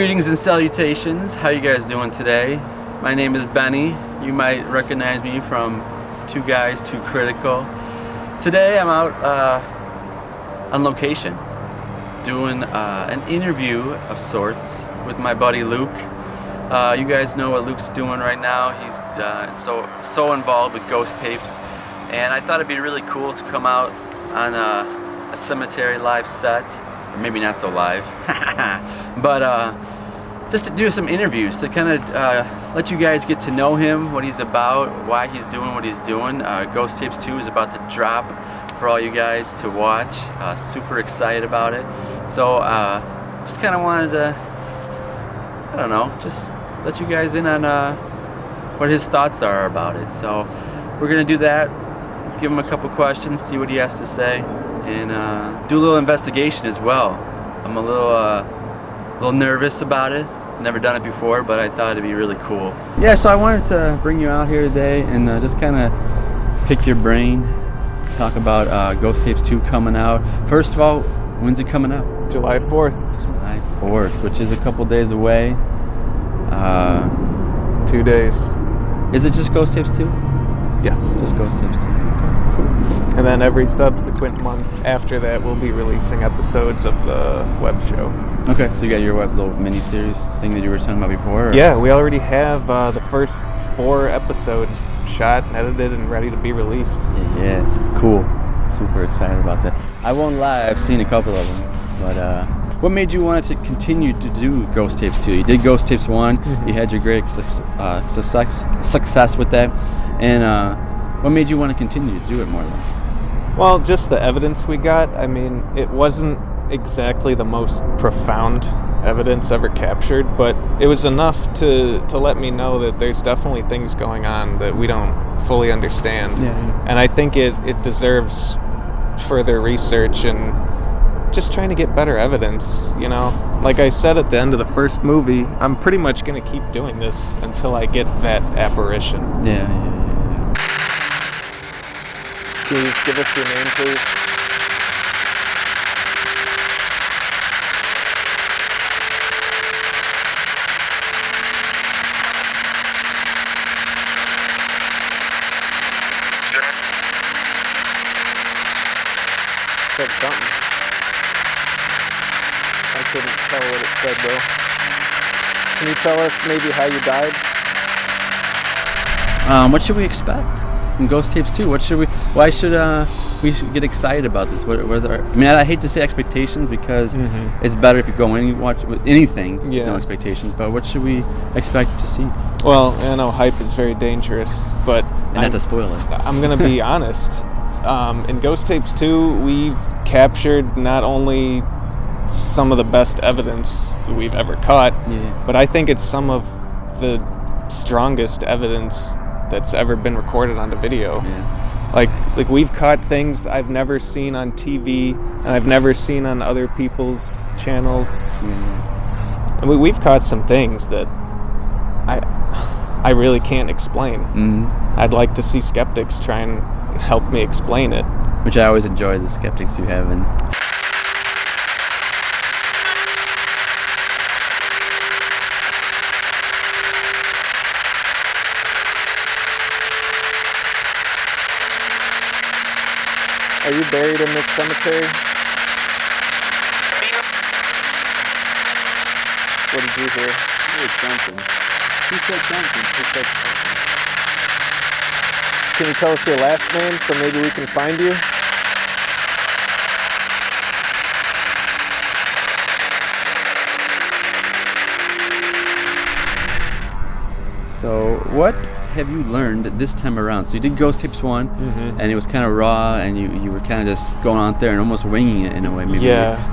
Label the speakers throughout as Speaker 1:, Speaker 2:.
Speaker 1: Greetings and salutations. How you guys doing today? My name is Benny. You might recognize me from Two Guys, Too Critical. Today I'm out on location doing an interview of sorts with my buddy Luke. You guys know what Luke's doing right now. He's so involved with ghost tapes, and I thought it'd be really cool to come out on a cemetery live set, or maybe not so live, but just to do some interviews to kind of let you guys get to know him, what he's about, why he's doing what he's doing. Ghost Tapes 2 is about to drop for all you guys to watch. Super excited about it. So just kind of wanted to, I don't know, just let you guys in on what his thoughts are about it. So we're gonna do that. Let's give him a couple questions, see what he has to say, and do a little investigation as well. I'm a little nervous about it. Never done it before, but I thought it'd be really cool. Yeah, so I wanted to bring you out here today and just kind of pick your brain, talk about Ghost Tapes 2 coming out. First of all, when's it coming out?
Speaker 2: July 4th.
Speaker 1: July 4th, which is a couple days away.
Speaker 2: 2 days.
Speaker 1: Is it just Ghost Tapes 2?
Speaker 2: Yes.
Speaker 1: Just Ghost Tapes 2. Cool.
Speaker 2: And then every subsequent month after that, we'll be releasing episodes of the web show.
Speaker 1: Okay, so you got your web little mini-series thing that you were talking about before? Or?
Speaker 2: Yeah, we already have the first 4 episodes shot and edited and ready to be released.
Speaker 1: Yeah, cool. Super excited about that. I won't lie, I've seen a couple of them, but what made you want to continue to do Ghost Tapes 2? You did Ghost Tapes 1, you had your great success with that, and what made you want to continue to do it more then?
Speaker 2: Well, just the evidence we got. I mean, it wasn't exactly the most profound evidence ever captured, but it was enough to let me know that there's definitely things going on that we don't fully understand.
Speaker 1: Yeah.
Speaker 2: And I think it deserves further research and just trying to get better evidence, you know? Like I said at the end of the first movie, I'm pretty much going to keep doing this until I get that apparition.
Speaker 1: Yeah.
Speaker 2: Can you give us your name, please? Said something. I couldn't tell what it said though. Can you tell us maybe how you died?
Speaker 1: What should we expect from Ghost Tapes 2? Why should we get excited about this? I hate to say expectations because it's better if you go in and watch with anything, no expectations. But what should we expect to see?
Speaker 2: Well, I know hype is very dangerous, but
Speaker 1: not to spoil it.
Speaker 2: I'm gonna be honest. In Ghost Tapes 2, we've captured not only some of the best evidence we've ever caught, but I think it's some of the strongest evidence that's ever been recorded on the video. Like we've caught things I've never seen on TV and I've never seen on other people's channels. And we've caught some things that I really can't explain. I'd like to see skeptics try and help me explain it.
Speaker 1: Which I always enjoy, the skeptics you have. And
Speaker 2: are you buried in this cemetery? What did you hear?
Speaker 1: he said something. He said something.
Speaker 2: Can you tell us your last name so maybe we can find you?
Speaker 1: So what have you learned this time around? So you did Ghost Tapes 1, and it was kind of raw, and you were kind of just going out there and almost winging it in a way, maybe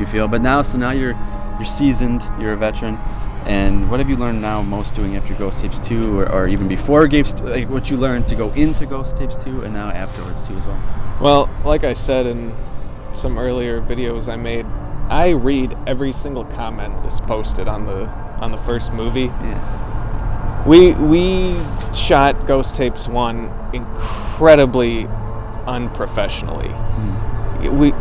Speaker 1: you feel. But now you're seasoned, you're a veteran. And what have you learned now most doing after Ghost Tapes 2, or even before like what you learned to go into Ghost Tapes 2 and now afterwards too as well?
Speaker 2: Well, like I said in some earlier videos I made, I read every single comment that's posted on the first movie. We shot Ghost Tapes 1 incredibly unprofessionally.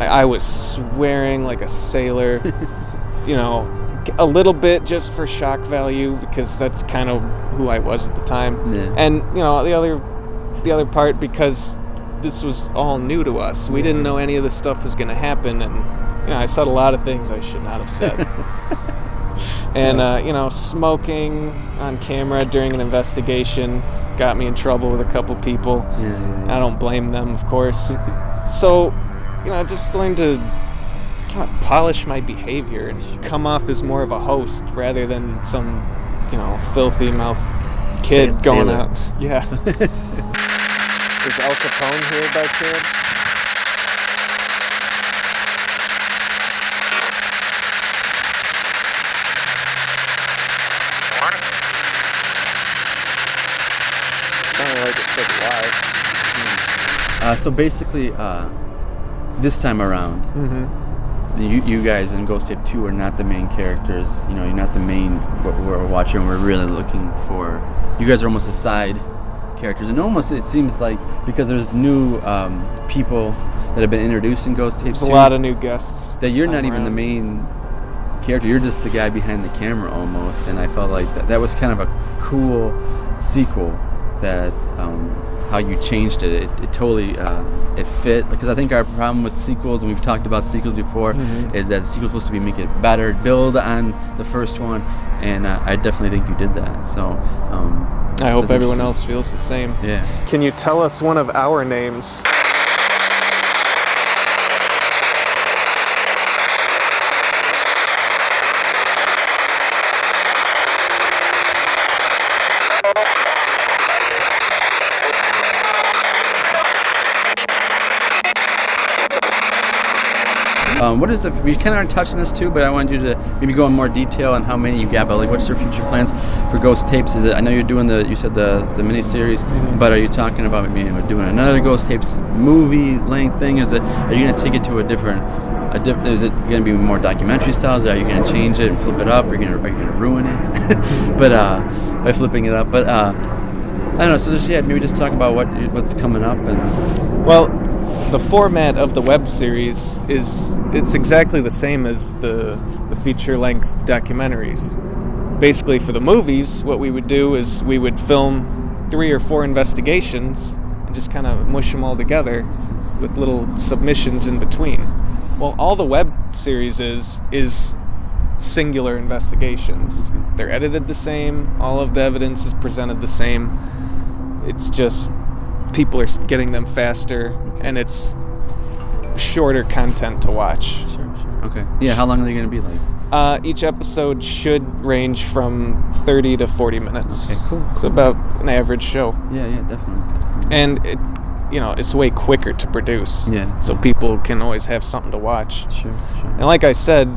Speaker 2: I was swearing like a sailor, a little bit just for shock value, because that's kind of who I was at the time.
Speaker 1: Yeah.
Speaker 2: And the other part, because this was all new to us. We didn't know any of this stuff was going to happen, and I said a lot of things I should not have said. And smoking on camera during an investigation got me in trouble with a couple people.
Speaker 1: Yeah.
Speaker 2: I don't blame them, of course. So, just learned to kind of polish my behavior and come off as more of a host rather than some, filthy mouth kid going out. Yeah. Is Al Capone here by chance? Kind of like it said live.
Speaker 1: So basically, this time around, you guys in Ghost Tape 2 are not the main characters. You're not the main what we're watching. We're really looking for. You guys are almost the side characters, and almost it seems like because there's new people that have been introduced in Ghost Tape 2.
Speaker 2: There's a lot of new guests.
Speaker 1: That you're not even the main character. You're just the guy behind the camera almost. And I felt like that was kind of a cool sequel. That how you changed it. It totally it fit, because I think our problem with sequels, and we've talked about sequels before, is that the sequel's supposed to be make it better, build on the first one, and I definitely think you did that. So
Speaker 2: I hope everyone else feels the same.
Speaker 1: Yeah.
Speaker 2: Can you tell us one of our names?
Speaker 1: What is we kind of aren't touching this too, but I wanted you to maybe go in more detail on how many you got. But like, what's your future plans for Ghost Tapes? Is it? I know you're doing you said the mini series, but are you talking about maybe doing another Ghost Tapes movie length thing? Are you going to take it to a different? Is it going to be more documentary styles? Are you going to change it and flip it up? Are you going to ruin it? But by flipping it up. But I don't know. So maybe just talk about what's coming up and.
Speaker 2: Well, the format of the web series it's exactly the same as the feature-length documentaries. Basically, for the movies, what we would do is we would film 3 or 4 investigations and just kind of mush them all together with little submissions in between. Well, all the web series is singular investigations. They're edited the same. All of the evidence is presented the same. It's just people are getting them faster, and it's shorter content to watch.
Speaker 1: Sure. Okay. Yeah, how long are they going to be like?
Speaker 2: Each episode should range from 30 to 40 minutes.
Speaker 1: Okay, cool.
Speaker 2: It's about an average show.
Speaker 1: Yeah, definitely.
Speaker 2: And it's way quicker to produce.
Speaker 1: Yeah.
Speaker 2: So people can always have something to watch.
Speaker 1: Sure.
Speaker 2: And like I said,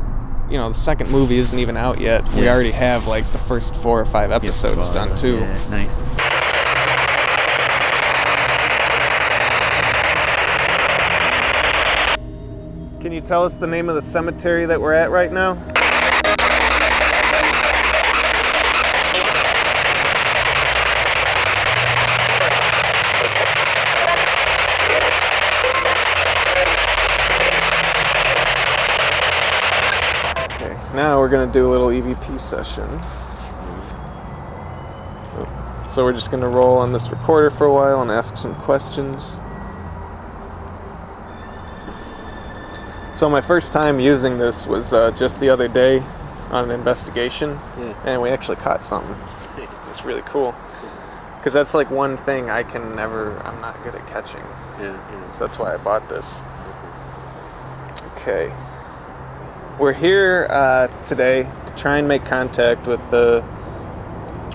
Speaker 2: the second movie isn't even out yet.
Speaker 1: Yeah.
Speaker 2: We already have like the first 4 or 5 episodes done too.
Speaker 1: Yeah, nice.
Speaker 2: Can you tell us the name of the cemetery that we're at right now? Okay, now we're going to do a little EVP session. So we're just going to roll on this recorder for a while and ask some questions. So my first time using this was just the other day on an investigation, and we actually caught something. It's really cool. Because that's like one thing I'm not good at catching.
Speaker 1: Yeah.
Speaker 2: So that's why I bought this. Okay. We're here today to try and make contact with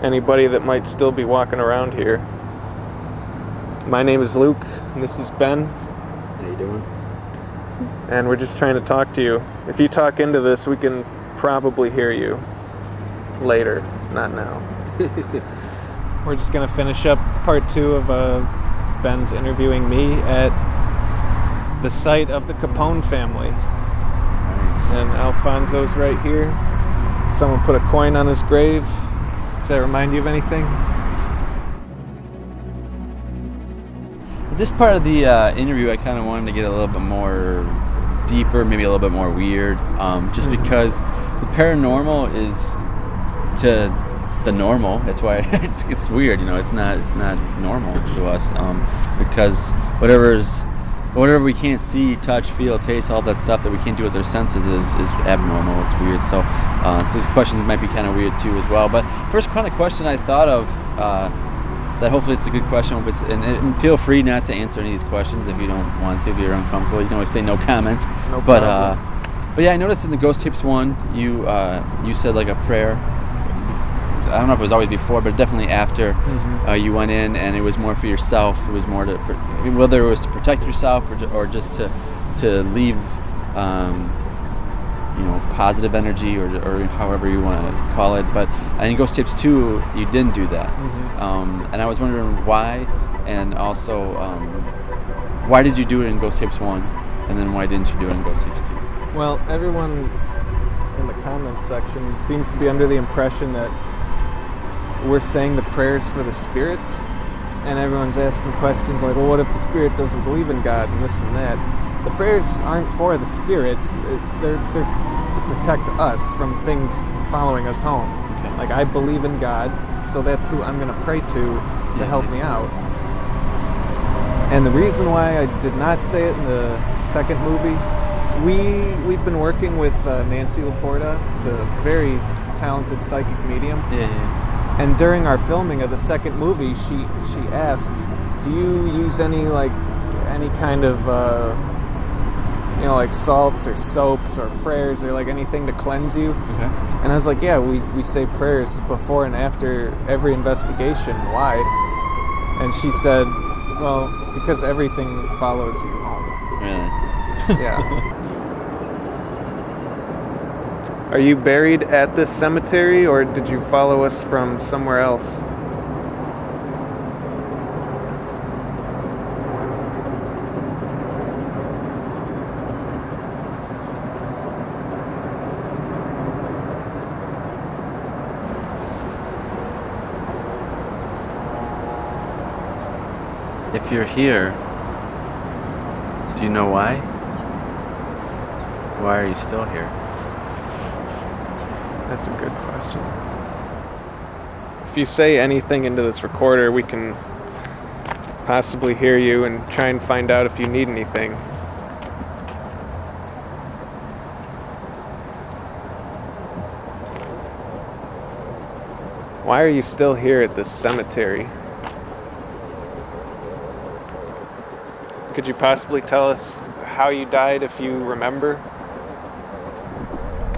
Speaker 2: anybody that might still be walking around here. My name is Luke, and this is Ben.
Speaker 1: How you doing?
Speaker 2: And we're just trying to talk to you. If you talk into this, we can probably hear you later, not now. We're just going to finish up part 2 of Ben's interviewing me at the site of the Capone family. And Alfonso's right here. Someone put a coin on his grave. Does that remind you of anything?
Speaker 1: This part of the interview, I kind of wanted to get a little bit more deeper, maybe a little bit more weird, just because the paranormal is to the normal. That's why it's weird. It's not normal to us, because whatever we can't see, touch, feel, taste, all that stuff that we can't do with our senses is abnormal. It's weird. So these questions might be kind of weird too as well. But first kind of question I thought of, that hopefully it's a good question. And feel free not to answer any of these questions if you don't want to. If you're uncomfortable, you can always say no comment.
Speaker 2: No problem.
Speaker 1: But yeah, I noticed in the Ghost Tapes 1, you said like a prayer. I don't know if it was always before, but definitely after you went in, and it was more for yourself. It was more to, whether it was to protect yourself or just to leave, positive energy or however you want to call it. But in Ghost Tapes 2, you didn't do that, and I was wondering why, and also why did you do it in Ghost Tapes 1, and then why didn't you do it in Ghost Tapes 2?
Speaker 2: Well, everyone in the comments section seems to be under the impression that we're saying the prayers for the spirits, and everyone's asking questions like, well, what if the spirit doesn't believe in God and this and that? The prayers aren't for the spirits. They're to protect us from things following us home.
Speaker 1: Okay.
Speaker 2: Like, I believe in God, so that's who I'm going to pray to help me out. And the reason why I did not say it in the second movie, we've been working with Nancy Laporta. It's a very talented psychic medium.
Speaker 1: Yeah.
Speaker 2: And during our filming of the second movie, she asked, do you use any kind of like salts or soaps or prayers or like anything to cleanse you?
Speaker 1: Okay.
Speaker 2: And I was like, yeah, we say prayers before and after every investigation. Why? And she said, well, because everything follows you home.
Speaker 1: Really?
Speaker 2: Yeah. Are you buried at this cemetery, or did you follow us from somewhere else?
Speaker 1: If you're here, do you know why? Why are you still here?
Speaker 2: That's a good question. If you say anything into this recorder, we can possibly hear you and try and find out if you need anything. Why are you still here at this cemetery? Could you possibly tell us how you died if you remember?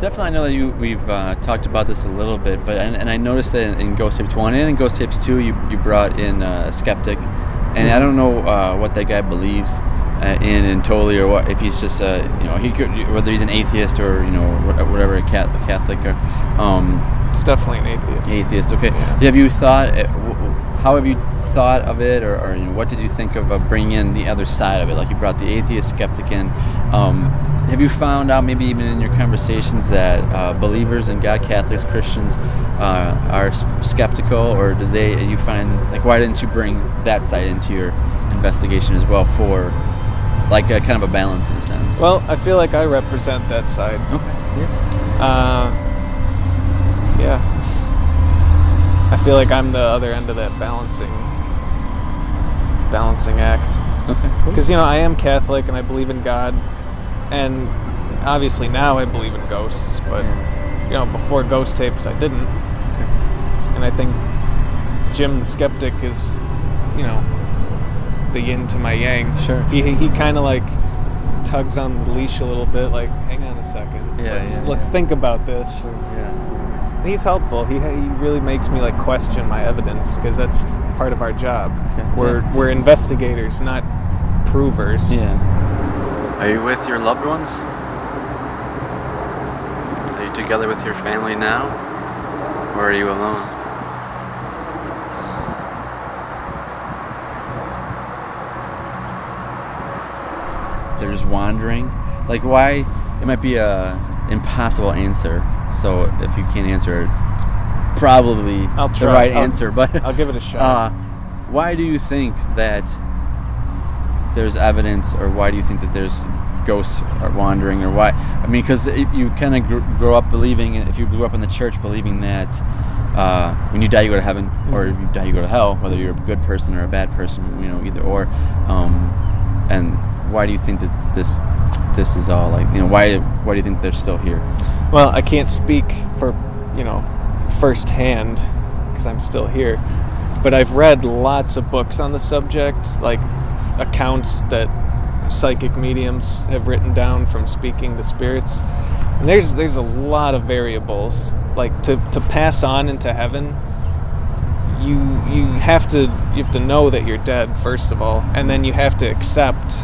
Speaker 1: Definitely, I know that we've talked about this a little bit, but and I noticed that in Ghost Tapes 1 and in Ghost Tapes 2, you brought in a skeptic, and I don't know what that guy believes in totally, or what, if he's just he could, whether he's an atheist or whatever, a Catholic or
Speaker 2: It's definitely an atheist.
Speaker 1: Atheist, okay.
Speaker 2: Yeah.
Speaker 1: Have you thought? How have you thought of it, or what did you think of bringing in the other side of it? Like, you brought the atheist skeptic in. Have you found out, maybe even in your conversations, that believers in God, Catholics, Christians, are skeptical, or do you find, like, why didn't you bring that side into your investigation as well, for like a kind of a balance in a sense?
Speaker 2: Well, I feel like I represent that side.
Speaker 1: Okay.
Speaker 2: Yeah. I feel like I'm the other end of that balancing act.
Speaker 1: Okay. Cool.
Speaker 2: Because, I am Catholic and I believe in God. And obviously now I believe in ghosts, but before Ghost Tapes I didn't. And I think Jim the Skeptic is, the yin to my yang.
Speaker 1: Sure.
Speaker 2: He kind of like tugs on the leash a little bit, like, hang on a second. Let's think about this.
Speaker 1: Sure, yeah.
Speaker 2: And he's helpful. He really makes me like question my evidence, because that's part of our job.
Speaker 1: Okay.
Speaker 2: We're investigators, not provers.
Speaker 1: Yeah. Are you with your loved ones? Are you together with your family now? Or are you alone? They're just wandering? Like, why? It might be a impossible answer. So if you can't answer it, it's probably the right answer. But
Speaker 2: I'll give it a shot.
Speaker 1: Why do you think that there's evidence, or why do you think that there's ghosts are wandering, or why? I mean, because you kind of grow up believing, if you grew up in the church believing that when you die you go to heaven, or if you die you go to hell, whether you're a good person or a bad person, either or. And why do you think that this is all like, why do you think they're still here?
Speaker 2: Well, I can't speak for, firsthand, because I'm still here, but I've read lots of books on the subject, like accounts that psychic mediums have written down from speaking to spirits, and there's a lot of variables. Like to pass on into heaven, you have to know that you're dead, first of all, and then you have to accept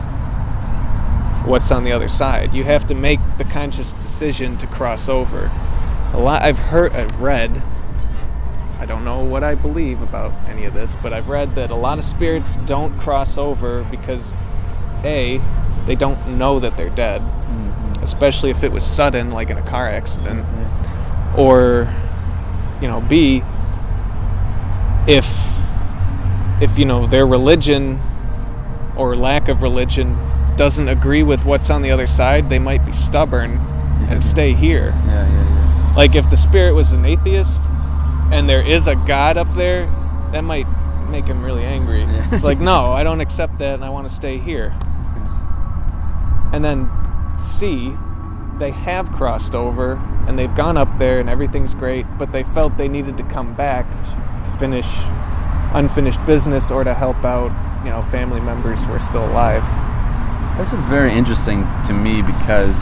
Speaker 2: what's on the other side. You have to make the conscious decision to cross over. I've read, I don't know what I believe about any of this, but I've read that a lot of spirits don't cross over because A, they don't know that they're dead, especially if it was sudden, like in a car accident, or B, if their religion or lack of religion doesn't agree with what's on the other side, they might be stubborn and stay here. Like if the spirit was an atheist and there is a God up there, that might make him really angry. It's like, no, I don't accept that and I want to stay here. And then C, they have crossed over and they've gone up there and everything's great, but they felt they needed to come back to finish unfinished business or to help out, family members who are still alive.
Speaker 1: That's what's very interesting to me, because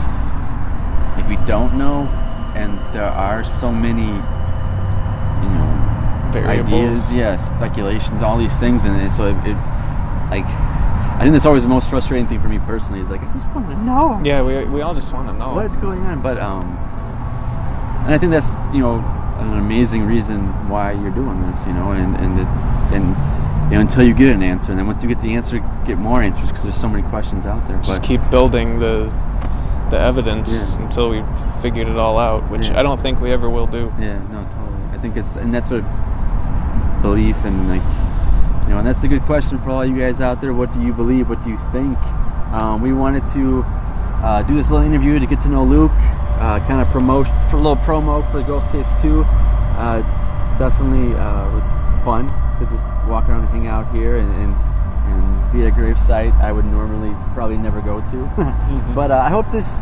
Speaker 1: we don't know, and there are so many
Speaker 2: Variables.
Speaker 1: ideas, speculations, all these things, and so I think that's always the most frustrating thing for me personally, is like, I just want to know.
Speaker 2: Yeah, we all just want to know
Speaker 1: what's going on, but and I think that's an amazing reason why you're doing this, and until you get an answer, and then once you get the answer, get more answers, because there's so many questions out there.
Speaker 2: Just keep building the evidence until we figured it all out, which I don't think we ever will do.
Speaker 1: Yeah, no, totally. I think and that's what belief, and and that's the good question for all you guys out there. What do you believe? What do you think? We wanted to do this little interview to get to know Luke, kind of promote a little promo for Ghost Tapes 2. Definitely was fun to just walk around and hang out here and be at a grave site I would normally probably never go to. But I hope this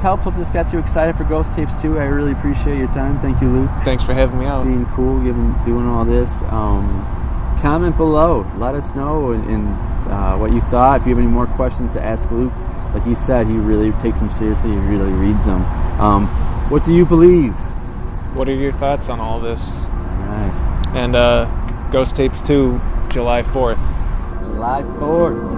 Speaker 1: helped. Hope this got you excited for Ghost Tapes 2. I really appreciate your time. Thank you, Luke.
Speaker 2: Thanks for having me out.
Speaker 1: Being cool, doing all this. Comment below. Let us know and what you thought. If you have any more questions to ask Luke, like he said, he really takes them seriously. He really reads them. What do you believe?
Speaker 2: What are your thoughts on all this?
Speaker 1: All right.
Speaker 2: And Ghost Tapes 2, July 4th.
Speaker 1: July 4th.